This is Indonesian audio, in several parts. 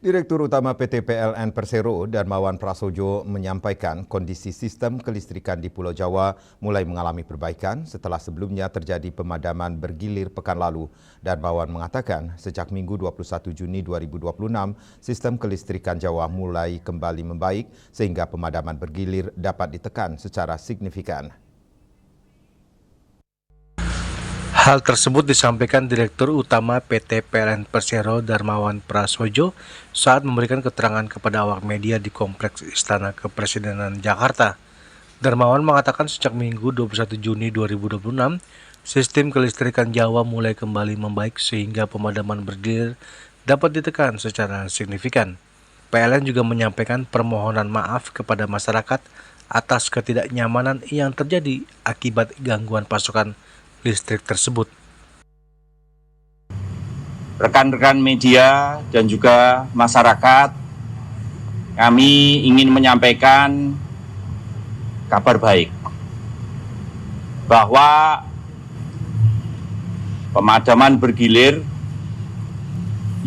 Direktur Utama PT PLN Persero, Darmawan Prasojo, menyampaikan kondisi sistem kelistrikan di Pulau Jawa mulai mengalami perbaikan setelah sebelumnya terjadi pemadaman bergilir pekan lalu. Darmawan mengatakan sejak Minggu 21 Juni 2026, sistem kelistrikan Jawa mulai kembali membaik sehingga pemadaman bergilir dapat ditekan secara signifikan. Hal tersebut disampaikan Direktur Utama PT PLN Persero Darmawan Prasojo saat memberikan keterangan kepada awak media di Kompleks Istana Kepresidenan Jakarta. Darmawan mengatakan sejak Minggu 21 Juni 2026, sistem kelistrikan Jawa mulai kembali membaik sehingga pemadaman bergilir dapat ditekan secara signifikan. PLN juga menyampaikan permohonan maaf kepada masyarakat atas ketidaknyamanan yang terjadi akibat gangguan pasokan listrik tersebut. Rekan-rekan media dan juga masyarakat, kami ingin menyampaikan kabar baik bahwa pemadaman bergilir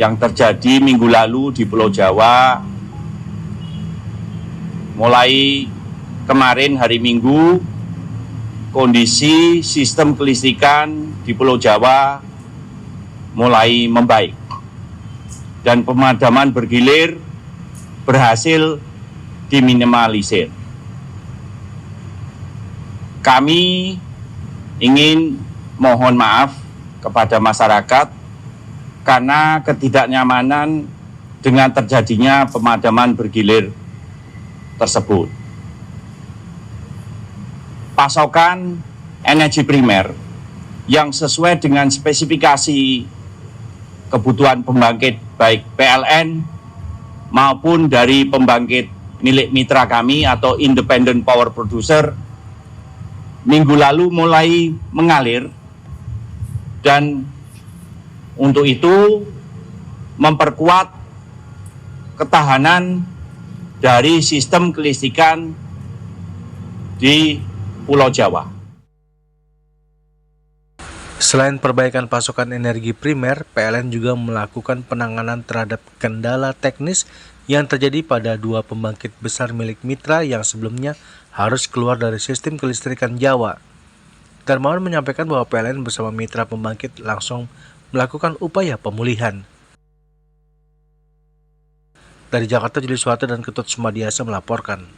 yang terjadi minggu lalu di Pulau Jawa mulai kemarin hari Minggu, kondisi sistem kelistrikan di Pulau Jawa mulai membaik dan pemadaman bergilir berhasil diminimalisir. Kami ingin mohon maaf kepada masyarakat karena ketidaknyamanan dengan terjadinya pemadaman bergilir tersebut. Pasokan energi primer yang sesuai dengan spesifikasi kebutuhan pembangkit baik PLN maupun dari pembangkit milik mitra kami atau Independent Power Producer minggu lalu mulai mengalir, dan untuk itu memperkuat ketahanan dari sistem kelistrikan di Pulau Jawa. Selain perbaikan pasokan energi primer, PLN juga melakukan penanganan terhadap kendala teknis yang terjadi pada dua pembangkit besar milik mitra yang sebelumnya harus keluar dari sistem kelistrikan Jawa. Darmawan menyampaikan bahwa PLN bersama mitra pembangkit langsung melakukan upaya pemulihan. Dari Jakarta, Juli Suwata dan Ketut Sumadiasa melaporkan.